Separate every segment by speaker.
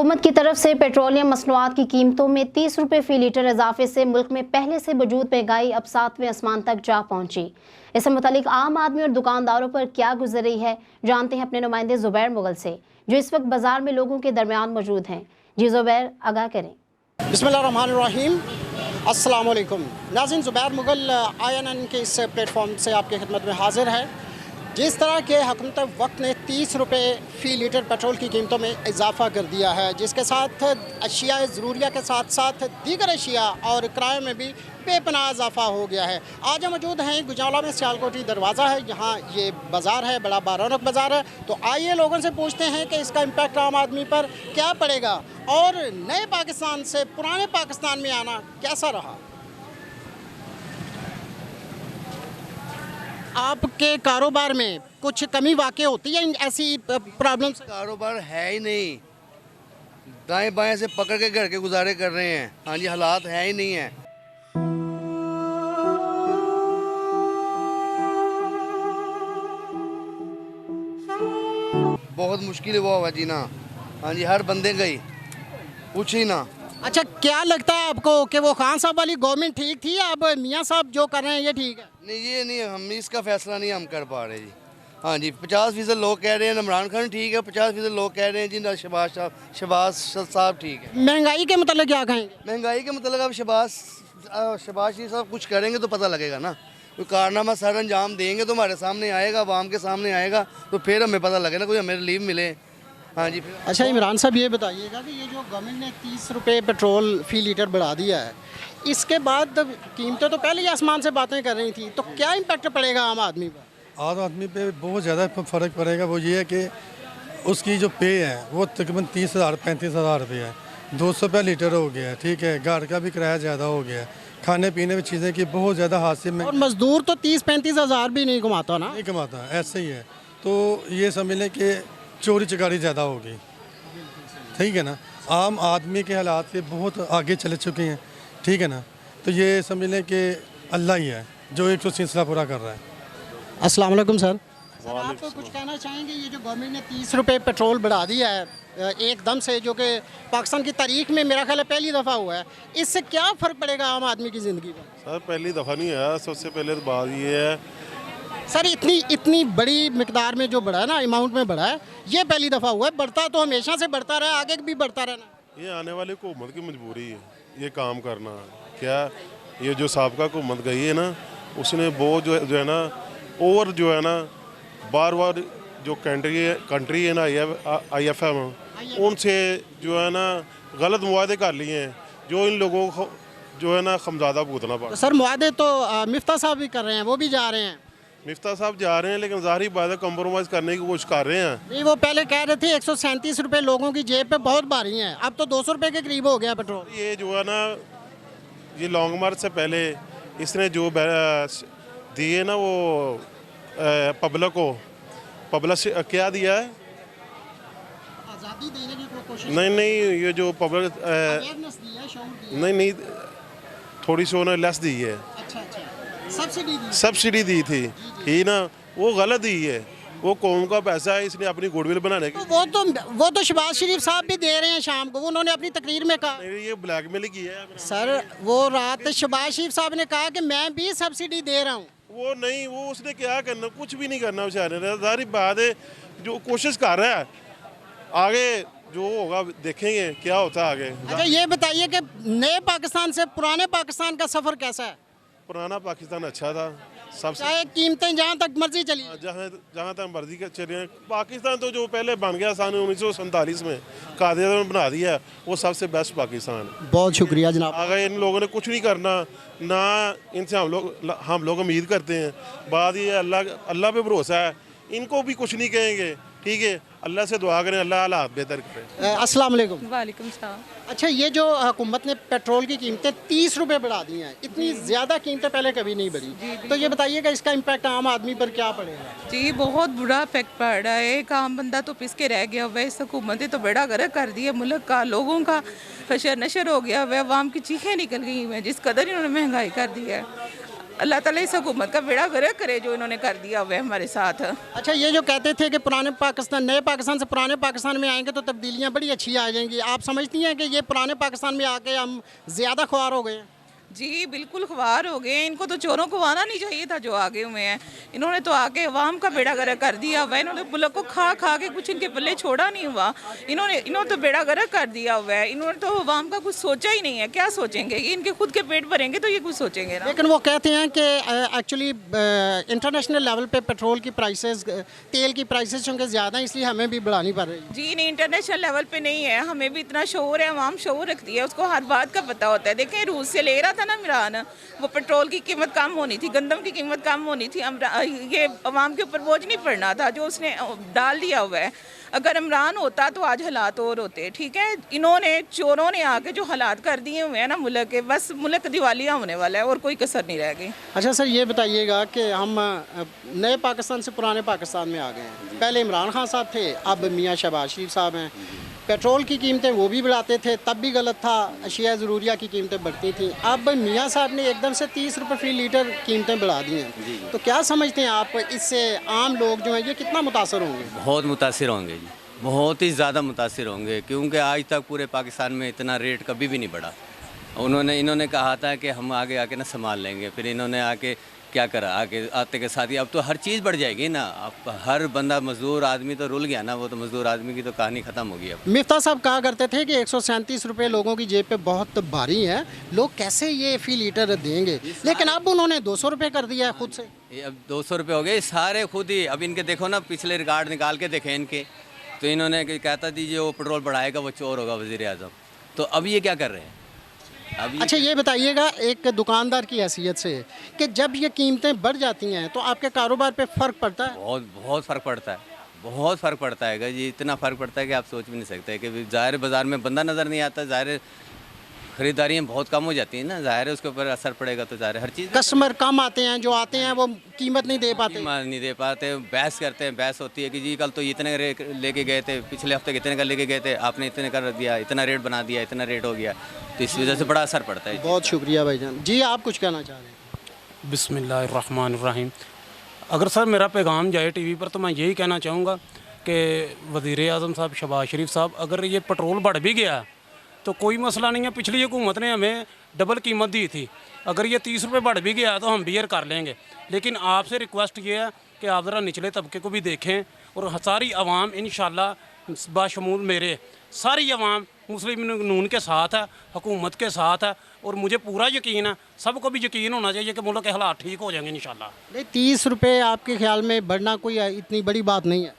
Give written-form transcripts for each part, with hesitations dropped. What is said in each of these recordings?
Speaker 1: हुकूमत की तरफ से पेट्रोलियम मसनूआत की कीमतों में 30 रुपये फी लीटर इजाफे से मुल्क में पहले से मौजूद महंगाई अब 7वें आसमान तक जा पहुंची। इससे मुतालिक आम आदमी और दुकानदारों पर क्या गुजर रही है, जानते हैं अपने नुमाइंदे जुबैर मुगल से, जो इस वक्त बाजार में लोगों के दरमियान मौजूद हैं। जी जुबैर, आगाह करें।
Speaker 2: बिस्मिल्लाहिर्रहमानिर्रहीम, अस्सलाम वालेकुम नाज़रीन, जुबैर मुगल INN के इस प्लेटफॉर्म से आपकी खिदमत में हाजिर है। जिस तरह के हुकूमत वक्त ने 30 रुपये फ़ी लीटर पेट्रोल की कीमतों में इजाफ़ा कर दिया है, जिसके साथ अशिया ज़रूरिया के साथ साथ दीगर अशिया और किराए में भी बेपनाह इजाफ़ा हो गया है। आज हम मौजूद हैं गुजरावाला में, सियालकोटी दरवाज़ा है, यहाँ ये बाज़ार है, बड़ा बारौनक बाज़ार है। तो आइए लोगों से पूछते हैं कि इसका इम्पैक्ट आम आदमी पर क्या पड़ेगा और नए पाकिस्तान से पुराने पाकिस्तान में आना कैसा रहा। आपके कारोबार में कुछ कमी वाक़ई होती है ऐसी प्रॉब्लम्स?
Speaker 3: कारोबार है ही नहीं, दाएं बाएं से पकड़ के घर के गुजारे कर रहे हैं। हाँ जी, हालात है ही नहीं है। बहुत मुश्किल हुआ जीना। हाँ जी, हर बंदे गई, पूछ ही ना।
Speaker 2: अच्छा, क्या लगता है आपको कि वो खान साहब वाली गवर्नमेंट ठीक थी, अब मियाँ साहब जो कर रहे हैं ये ठीक है?
Speaker 3: नहीं, ये नहीं, हम इसका फैसला नहीं हम कर पा रहे जी। हाँ जी, 50% लोग कह रहे हैं इमरान खान ठीक है, 50% लोग कह रहे हैं जी शहबाज साहब ठीक है।
Speaker 2: महंगाई के मतलब क्या कहेंगे?
Speaker 3: महंगाई के मतलब अब शहबाज जी साहब कुछ करेंगे तो पता लगेगा ना। कोई कारनामा सर अंजाम देंगे तो हमारे सामने आएगा, आवाम के सामने आएगा, तो फिर हमें पता लगेगा, कोई हमें रिलीफ मिले। हाँ जी।
Speaker 2: अच्छा इमरान साहब, ये बताइएगा कि ये जो गवर्नमेंट ने 30 रुपये पेट्रोल फ़ी लीटर बढ़ा दिया है, इसके बाद कीमतें तो पहले ही आसमान से बातें कर रही थी, तो क्या इम्पैक्ट पड़ेगा आम आदमी पर?
Speaker 4: आम आदमी पे बहुत ज़्यादा फ़र्क पड़ेगा। वो ये है कि उसकी जो पे है वो तकरीबन 30,000 35,000 रुपये है, 200 रुपये लीटर हो गया है। ठीक है, घर का भी किराया ज़्यादा हो गया है, खाने पीने में चीज़ें की बहुत ज़्यादा हादसे में।
Speaker 2: और मज़दूर तो 30-35 हज़ार भी नहीं कमाता ना?
Speaker 4: नहीं कमाता, ऐसे ही है। तो ये समझ लें कि चोरी चकारी ज़्यादा होगी। ठीक है ना, आम आदमी के हालात से बहुत आगे चले चुके हैं। ठीक है ना, तो ये समझ लें कि अल्लाह ही है जो एक सिलसिला पूरा कर रहा है।
Speaker 2: अस्सलाम वालेकुम सर। आपको कुछ कहना चाहेंगे, ये जो गवर्नमेंट ने 30 रुपये पेट्रोल बढ़ा दिया है एकदम से, जो कि पाकिस्तान की तारीख में मेरा ख्याल है पहली दफ़ा हुआ है, इससे क्या फ़र्क पड़ेगा आम आदमी की ज़िंदगी पर?
Speaker 5: सर पहली दफ़ा नहीं है, सबसे पहले तो बात ये है
Speaker 2: सर, इतनी बड़ी मिकदार में जो बढ़ा है ना, अमाउंट में बढ़ा है, ये पहली दफ़ा हुआ है। बढ़ता तो हमेशा से बढ़ता रहा, आगे भी बढ़ता रहना।
Speaker 5: ये आने वाली हुकूमत की मजबूरी है ये काम करना। क्या ये जो साबका हुकूमत गई है ना, उसने बहुत जो है ना और जो है ना बार बार जो कंट्री है ना IFM, उनसे जो है ना गलत मुआहदे कर लिए हैं, जो इन लोगों को जो है ना खमजादा भुगतना पड़ा।
Speaker 2: सर मुआहदे तो मिफ्ता साहब भी कर रहे हैं, वो भी जा रहे हैं।
Speaker 5: मिफ्ता साहब जा रहे हैं, लेकिन ज़ाहिर बात है कम्प्रोमाइज़ करने की कोशिश कर रहे हैं।
Speaker 2: नहीं, वो पहले कह रहे थे 137 रुपये लोगों की जेब पे बहुत भारी हैं, अब तो 200 रुपये के करीब हो गया पेट्रोल।
Speaker 5: ये जो है ना, ये लॉन्ग मार्च से पहले इसने जो दिए ना वो पब्लिक को, पब्लिक से क्या दिया है?
Speaker 2: आज़ादी देने की कोशिश।
Speaker 5: नहीं, ये जो पब्लिक नहीं, थोड़ी सी उन्होंने लेस दी है।
Speaker 2: अच्छा,
Speaker 5: सब्सिडी दी थी, ठीक ना, वो गलत दी है। वो कौम का पैसा है, इसने अपनी गुडविल बनाने की।
Speaker 2: वो तो शहबाज शरीफ साहब भी दे रहे हैं शाम को, उन्होंने अपनी तकरीर में कहा।
Speaker 5: ये ब्लैकमेल की है
Speaker 2: सर, वो रात शहबाज शरीफ साहब ने कहा कि मैं भी सब्सिडी दे रहा हूँ।
Speaker 5: वो नहीं, वो उसने क्या करना, कुछ भी नहीं करना बेचारे ने। सारी बात है, जो कोशिश कर रहा है, आगे जो होगा देखेंगे क्या होता है आगे।
Speaker 2: अच्छा ये बताइए कि नए पाकिस्तान से पुराने पाकिस्तान का सफ़र कैसा है?
Speaker 5: पुराना पाकिस्तान अच्छा था, सबसे
Speaker 2: चाहे कीमतें जहाँ तक मर्जी चली,
Speaker 5: जहाँ तक मर्जी के चले हैं। पाकिस्तान तो जो पहले बन गया सन 1947 में कायदे में बना दिया, वो सबसे बेस्ट पाकिस्तान।
Speaker 2: बहुत शुक्रिया जनाब।
Speaker 5: अगर इन लोगों ने कुछ नहीं करना ना, इनसे हम लोग उम्मीद करते हैं। बात ये अल्लाह पे भरोसा है, इनको भी कुछ नहीं कहेंगे। ठीक है, अल्लाह से दुआ करें, अल्लाह हालात बेहतर करे।
Speaker 2: अस्सलाम वालेकुम।
Speaker 6: वालेकुम सलाम।
Speaker 2: अच्छा, ये जो हुकूमत ने पेट्रोल की कीमतें 30 रुपये बढ़ा दी हैं, इतनी ज़्यादा कीमतें पहले कभी नहीं बढ़ी, तो ये बताइएगा इसका इम्पैक्ट आम आदमी पर क्या पड़ेगा?
Speaker 6: जी, बहुत बुरा इफेक्ट पड़ रहा है। एक आम बंदा तो पिस के रह गया हुआ है। इस हुकूमत ने तो बेड़ा गर्क कर दिया मुल्क का, लोगों का हशर नशर हो गया हुआ है, अवाम की चीखें निकल गई हुई हैं जिस कदर इन्होंने महंगाई कर दी है। अल्लाह ताला इस हुकूमत का बेड़ा गर्क करे जो इन्होंने कर दिया हुआ है हमारे साथ।
Speaker 2: अच्छा, ये जो कहते थे कि पुराने पाकिस्तान, नए पाकिस्तान से पुराने पाकिस्तान में आएंगे तो तब्दीलियाँ बड़ी अच्छी आ जाएंगी, आप समझती हैं कि ये पुराने पाकिस्तान में आके हम ज़्यादा ख्वार हो गए हैं?
Speaker 6: जी बिल्कुल ख्वार हो गए। इनको तो चोरों को आना नहीं चाहिए था जो आगे हुए हैं। इन्होंने तो आके अवाम का बेड़ा गर्क कर दिया हुआ है। इन्होंने मुल्क को खा खा के कुछ इनके पल्ले छोड़ा नहीं हुआ। इन्होंने तो बेड़ा गर्क कर दिया हुआ है। इन्होंने तो अवाम का कुछ सोचा ही नहीं है। क्या सोचेंगे? ये इनके खुद के पेट भरेंगे तो ये कुछ सोचेंगे ना।
Speaker 2: लेकिन वो कहते हैं कि एक्चुअली इंटरनेशनल लेवल पे पेट्रोल की प्राइसेस, तेल की प्राइसेस चूँकि ज़्यादा हैं इसलिए हमें भी बढ़ानी पड़ रही है।
Speaker 6: जी नहीं, इंटरनेशनल लेवल पे नहीं है। हमें भी इतना शोर है, अवाम शोर रखती है, उसको हर बात का पता होता है। देखें, रूस से ले रहा था ना इमरान, वो पेट्रोल की कीमत कम होनी थी, गंदम की कीमत कम होनी थी, ये अवाम के ऊपर बोझ नहीं पड़ना था जो उसने डाल दिया हुआ है। अगर इमरान होता तो आज हालात और होते। ठीक है, इन्होंने चोरों ने आके जो हालात कर दिए हुए हैं ना मुल्क के, बस मुल्क दिवालिया होने वाला है और कोई कसर नहीं रह गई।
Speaker 2: अच्छा सर, ये बताइएगा कि हम नए पाकिस्तान से पुराने पाकिस्तान में आ गए हैं। पहले इमरान खान साहब थे, अब मियाँ शहबाज शरीफ साहब हैं। पेट्रोल की कीमतें वो भी बढ़ाते थे, तब भी गलत था, अशिया ज़रूरिया की कीमतें बढ़ती थी। अब मियाँ साहब ने एकदम से 30 रुपये फ़ी लीटर कीमतें बढ़ा दी हैं। तो क्या समझते हैं आप, इससे आम लोग जो हैं ये कितना मुतासर होंगे?
Speaker 7: बहुत मुतासिर होंगे जी, बहुत ही ज़्यादा मुतासिर होंगे, क्योंकि आज तक पूरे पाकिस्तान में इतना रेट कभी भी नहीं बढ़ा। इन्होंने कहा था कि हम आगे आके ना संभाल लेंगे, फिर इन्होंने आके क्या करा, आगे आते के साथ ही अब तो हर चीज़ बढ़ जाएगी ना। अब हर बंदा, मजदूर आदमी तो रुल गया ना, वो तो मजदूर आदमी की तो कहानी ख़त्म हो गई अब।
Speaker 2: मिफ्ता साहब कहा करते थे कि 137 रुपये लोगों की जेब पे बहुत भारी है, लोग कैसे ये फ़ी लीटर देंगे, लेकिन अब उन्होंने 200 रुपये कर दिया है खुद से।
Speaker 7: ये अब 200 रुपये हो गए सारे खुद ही। अब इनके देखो ना, पिछले रिकॉर्ड निकाल के देखें इनके, तो इन्होंने कहता दीजिए वो पेट्रोल बढ़ाएगा वो चोर होगा वज़ीर आज़म। तो अब ये क्या कर रहे हैं?
Speaker 2: अच्छा, ये बताइएगा एक दुकानदार की हैसियत से कि जब ये कीमतें बढ़ जाती हैं तो आपके कारोबार पे फ़र्क पड़ता है?
Speaker 7: बहुत फ़र्क पड़ता है, बहुत फ़र्क पड़ता है जी। इतना फ़र्क पड़ता है कि आप सोच भी नहीं सकते कि ज़ाहिर बाज़ार में बंदा नज़र नहीं आता, ज़ाहिर खरीदारियाँ बहुत कम हो जाती हैं ना, ज़ाहिर है उसके ऊपर असर पड़ेगा। तो ज़ाहिर हर चीज़,
Speaker 2: कस्टमर कम आते हैं, जो आते हैं वो कीमत नहीं दे पाते।
Speaker 7: नहीं दे पाते, बहस करते हैं, बहस होती है कि जी कल तो इतने रेट लेके गए थे, पिछले हफ्ते कितने का लेके गए थे, आपने इतने कर दिया, इतना रेट बना दिया, इतना रेट हो गया। तो इस वजह से बड़ा असर पड़ता है।
Speaker 2: बहुत शुक्रिया भाईजान जी, आप कुछ कहना चाह रहे हैं?
Speaker 8: बिस्मिल्लाहिर्रहमानिर्रहीम। अगर सर मेरा पैगाम जाए टीवी पर तो मैं यही कहना चाहूँगा कि वज़ीर आज़म साहब, शहबाज शरीफ साहब, अगर ये पेट्रोल बढ़ भी गया तो कोई मसला नहीं है। पिछली हुकूमत ने हमें डबल कीमत दी थी, अगर ये 30 रुपये बढ़ भी गया तो हम बियर कर लेंगे। लेकिन आपसे रिक्वेस्ट ये है कि आप ज़रा निचले तबके को भी देखें और सारी आवाम इंशाल्लाह बाशमूल मेरे सारी आवाम मुस्लिम नून के साथ है, हुकूमत के साथ है, और मुझे पूरा यकीन है, सबको भी यकीन होना चाहिए कि मुल्क के हालात ठीक हो जाएंगे इंशाल्लाह।
Speaker 2: नहीं, 30 रुपये आपके ख्याल में बढ़ना कोई इतनी बड़ी बात नहीं है?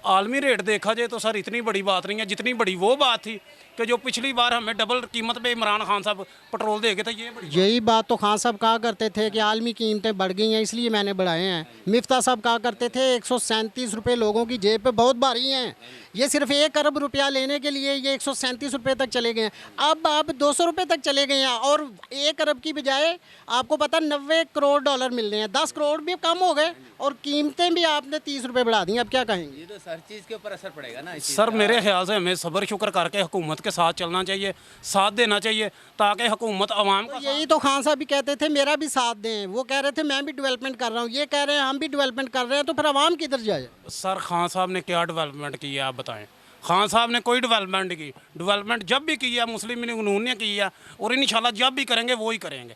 Speaker 8: आलमी रेट देखा जाए तो सर इतनी बड़ी बात नहीं है, जितनी बड़ी वो बात थी कि जो पिछली बार हमें डबल कीमत पे इमरान खान साहब पेट्रोल दे गए थे। ये
Speaker 2: यही बात तो खान साहब कहा करते थे कि आलमी कीमतें बढ़ गई हैं इसलिए मैंने बढ़ाए हैं। मिफ्ता साहब कहा करते थे 137 रुपये लोगों की जेब पे बहुत भारी हैं, ये सिर्फ 1 अरब रुपया लेने के लिए ये 137 रुपये तक चले गए हैं। अब आप 200 रुपये तक चले गए हैं और 1 अरब की बजाय आपको पता 90 करोड़ डॉलर मिल रहे हैं, 10 करोड़ भी कम हो गए और कीमतें भी आपने 30 रुपये बढ़ा दी। अब क्या कहेंगे?
Speaker 7: ये तो हर चीज़ के ऊपर असर पड़ेगा ना
Speaker 8: सर। मेरे ख्याल से हमें सब्र शुक्र करके हुकूमत के साथ चलना चाहिए, साथ देना चाहिए, ताकि हुकूमत आवाम का।
Speaker 2: यही तो खान साहब भी कहते थे मेरा भी साथ दें, वो कह रहे थे मैं भी डेवलपमेंट कर रहा हूँ, ये कह रहे हैं हम भी डेवलपमेंट कर रहे हैं, तो फिर आवाम किधर जाए?
Speaker 8: सर खान साहब ने क्या डेवलपमेंट की है आप बताएं? खान साहब ने कोई डेवलपमेंट नहीं की। डेवलपमेंट जब भी की है मुस्लिम नून ने की है, और इंशाल्लाह जब भी करेंगे वो ही करेंगे।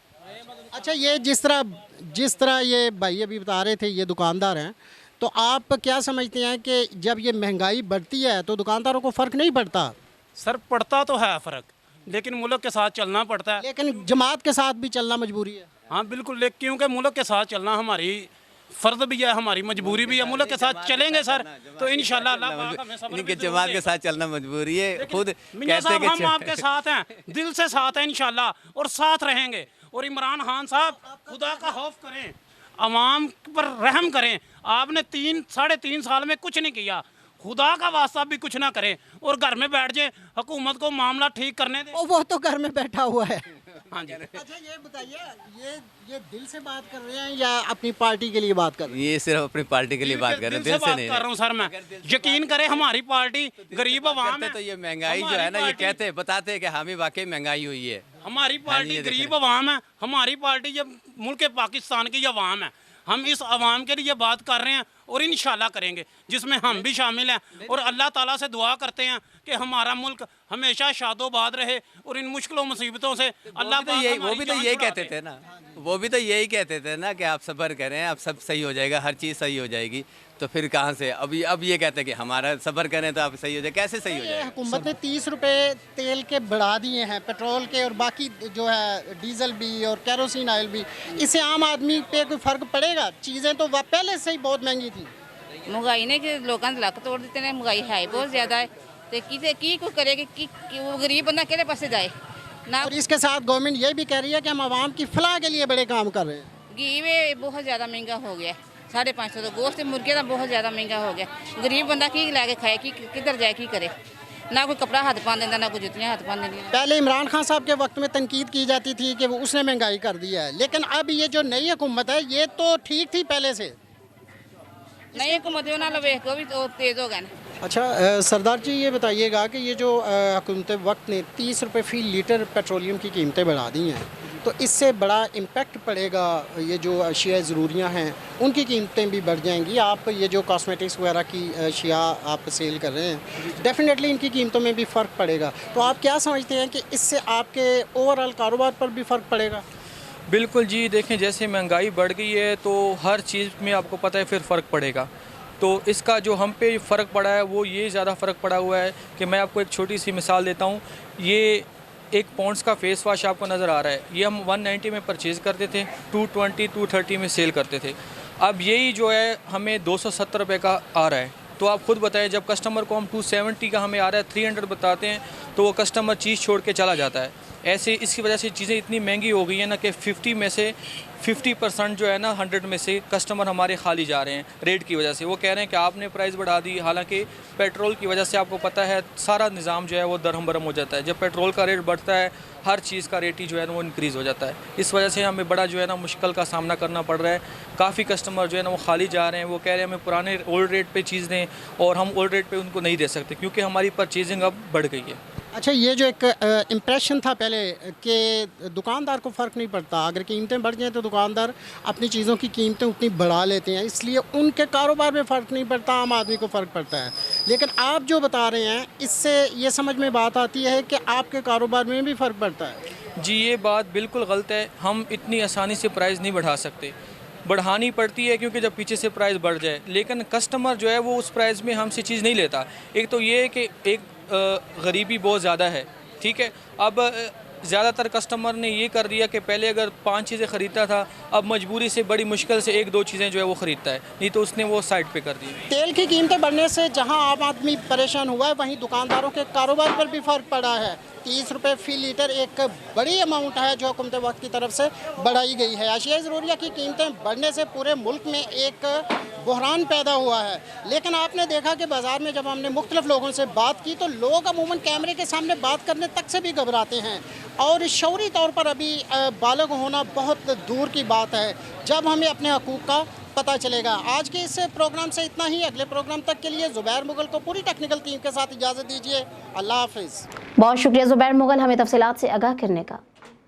Speaker 2: अच्छा, ये जिस तरह ये भाई अभी बता रहे थे, ये दुकानदार हैं, तो आप क्या समझते हैं कि जब ये महंगाई बढ़ती है तो दुकानदारों को फ़र्क नहीं पड़ता?
Speaker 8: सर पड़ता तो है फ़र्क, लेकिन मुल्क के साथ चलना पड़ता है।
Speaker 2: लेकिन जमात के साथ भी चलना मजबूरी है।
Speaker 8: हाँ बिल्कुल, क्योंकि मुल्क के साथ चलना हमारी फ़र्ज भी है, हमारी मजबूरी भी है। मुल्क के साथ चलेंगे सर तो इंशाल्लाह
Speaker 7: इनके जमात के साथ चलना मजबूरी है। खुद कहते हैं कि
Speaker 8: हम आपके साथ हैं, दिल से साथ हैं इंशाल्लाह, और साथ रहेंगे। और इमरान खान साहब खुदा का खौफ करें, अवाम पर रहम करें। आपने 3-3.5 साल में कुछ नहीं किया, खुदा का वास्ता भी कुछ ना करें और घर में बैठ जाए, हुकूमत को मामला ठीक करने दें।
Speaker 2: वो तो घर में बैठा हुआ है।
Speaker 8: हाँ जी।
Speaker 2: अच्छा, ये बताइए, ये दिल से बात कर रहे हैं या अपनी पार्टी के लिए बात कर रहे हैं?
Speaker 7: ये सिर्फ अपनी पार्टी के लिए बात कर रहे हैं, दिल से नहीं
Speaker 8: कर रहा हूँ सर मैं। यकीन करें हमारी पार्टी गरीब आवाम है।
Speaker 7: तो ये महंगाई जो है ना, ये कहते हैं बताते हैं कि हाँ भी वाकई महंगाई हुई है।
Speaker 8: हमारी पार्टी गरीब अवाम है, हमारी पार्टी जब मुल्क पाकिस्तान की अवाम है, हम इस अवाम के लिए बात कर रहे हैं और इंशाल्लाह करेंगे, जिसमें हम भी शामिल हैं। और अल्लाह ताला से दुआ करते हैं कि हमारा मुल्क हमेशा शादोबाद रहे और इन मुश्किलों मुसीबतों से अल्लाह
Speaker 7: वो भी तो यही कहते थे ना, वो भी तो यही कहते थे ना कि आप सब्र करें, अब सब सही हो जाएगा, हर चीज़ सही हो जाएगी। तो फिर कहाँ से अब ये कहते हैं कि हमारा सब्र करें तो आप सही हो जाए, कैसे सही हो जाएगा?
Speaker 2: हुकूमत ने 30 रुपए तेल के बढ़ा दिए हैं, पेट्रोल के और बाकी जो है डीजल भी और केरोसिन ऑयल भी। इससे आम आदमी पे कोई फ़र्क पड़ेगा? चीज़ें तो पहले से ही बहुत महंगी थी।
Speaker 9: महंगाई ने कि लोगों ने लक तोड़ दिते ने, महंगाई है बहुत ज़्यादा है, तो की कोई करेगी कि वो गरीब बंदा केड़े पासे जाए ना।
Speaker 2: और इसके साथ गवर्नमेंट ये भी कह रही है कि हम आवाम की फलाह के लिए बड़े काम कर रहे हैं।
Speaker 9: घी बहुत ज़्यादा महंगा हो गया, 550 तो गोश्त मुर्गे का बहुत ज़्यादा महंगा हो गया। गरीब बंदा की लैके खाए, कि किधर जाए, की करे? ना कोई कपड़ा हाथ पा देता, ना कोई जुतियाँ हाथ पा देंगे।
Speaker 2: पहले इमरान खान साहब के वक्त में तनकीद की जाती थी कि वो उसने महंगाई कर दी है, लेकिन अब ये जो नई हुकूमत है ये तो ठीक थी पहले से।
Speaker 9: नई हुकूमत उन्होंने वेख के भी तो तेज़ हो गए।
Speaker 2: अच्छा सरदार जी ये बताइएगा कि ये जो हुकूमत वक्त ने 30 रुपये फ़ी लीटर पेट्रोलियम की कीमतें बढ़ा दी हैं, तो इससे बड़ा इम्पेक्ट पड़ेगा? ये जो अशिया ज़रूरियाँ हैं उनकी कीमतें भी बढ़ जाएंगी। आप ये जो कॉस्मेटिक्स वगैरह की अशिया आप सेल कर रहे हैं, डेफिनेटली इनकी कीमतों में भी फ़र्क पड़ेगा। तो आप क्या समझते हैं कि इससे आपके ओवरऑल कारोबार पर भी फ़र्क पड़ेगा?
Speaker 10: बिल्कुल जी, देखें जैसे महंगाई बढ़ गई है तो हर चीज़ में आपको पता है फिर फ़र्क पड़ेगा। तो इसका जो हम पे फ़र्क पड़ा है वो ये ज़्यादा फ़र्क पड़ा हुआ है कि मैं आपको एक छोटी सी मिसाल देता हूँ। ये एक पॉन्ड्स का फेस वाश आपको नज़र आ रहा है, ये हम 190 में परचेज़ करते थे, 220 230 में सेल करते थे। अब यही जो है हमें 270 रुपये का आ रहा है। तो आप खुद बताएं, जब कस्टमर को हम 270 का हमें आ रहा है 300 बताते हैं तो वो कस्टमर चीज़ छोड़ के चला जाता है। ऐसे इसकी वजह से चीज़ें इतनी महंगी हो गई हैं ना कि 50 में से 50% जो है ना 100 में से कस्टमर हमारे खाली जा रहे हैं रेट की वजह से। वो कह रहे हैं कि आपने प्राइस बढ़ा दी, हालांकि पेट्रोल की वजह से आपको पता है सारा निज़ाम जो है वो दरहम बरहम हो जाता है। जब पेट्रोल का रेट बढ़ता है हर चीज़ का रेट ही जो है ना वो इंक्रीज़ हो जाता है। इस वजह से हमें बड़ा जो है ना मुश्किल का सामना करना पड़ रहा है। काफ़ी कस्टमर जो है ना वो खाली जा रहे हैं, वो कह रहे हैं हमें पुराने ओल्ड रेट पे चीज़ दें, और हम ओल्ड रेट पे उनको नहीं दे सकते क्योंकि हमारी परचेजिंग अब बढ़ गई है।
Speaker 2: अच्छा, ये जो एक इम्प्रेशन था पहले कि दुकानदार को फ़र्क नहीं पड़ता, अगर कीमतें बढ़ जाएँ तो दुकानदार अपनी चीज़ों की कीमतें उतनी बढ़ा लेते हैं, इसलिए उनके कारोबार में फ़र्क नहीं पड़ता, आम आदमी को फ़र्क पड़ता है। लेकिन आप जो बता रहे हैं इससे ये समझ में बात आती है कि आपके कारोबार में भी फ़र्क पड़ता है।
Speaker 10: जी ये बात बिल्कुल गलत है। हम इतनी आसानी से प्राइस नहीं बढ़ा सकते, बढ़ानी पड़ती है क्योंकि जब पीछे से प्राइस बढ़ जाए, लेकिन कस्टमर जो है वो उस प्राइस में हमसे चीज़ नहीं लेता। एक तो ये है कि एक गरीबी बहुत ज़्यादा है, ठीक है। अब ज़्यादातर कस्टमर ने ये कर दिया कि पहले अगर 5 चीज़ें ख़रीदता था, अब मजबूरी से बड़ी मुश्किल से 1-2 चीज़ें जो है वो ख़रीदता है, नहीं तो उसने वो साइड पे कर दी।
Speaker 2: तेल की कीमतें बढ़ने से जहां आम आदमी परेशान हुआ है, वहीं दुकानदारों के कारोबार पर भी फ़र्क पड़ा है। 30 रुपये फ़ी लीटर एक बड़ी अमाउंट है जो हुकूमत वक्त की तरफ से बढ़ाई गई है। अशिया ज़रूरिया की कीमतें बढ़ने से पूरे मुल्क में एक बहरान पैदा हुआ है। लेकिन आपने देखा कि बाज़ार में जब हमने मुख्तलिफ लोगों से बात की तो लोग अमूमन कैमरे के सामने बात करने तक से भी घबराते हैं, और शौरी तौर पर अभी बालिग होना बहुत दूर की बात है जब हमें अपने हकूक़ का पता चलेगा। आज के इस प्रोग्राम से इतना ही। अगले प्रोग्राम तक के लिए ज़ुबैर मुगल को पूरी टेक्निकल टीम के साथ इजाज़त दीजिए। अल्लाह हाफिज़।
Speaker 1: बहुत शुक्रिया ज़ुबैर मुगल हमें तफसीलात से आगाह करने का।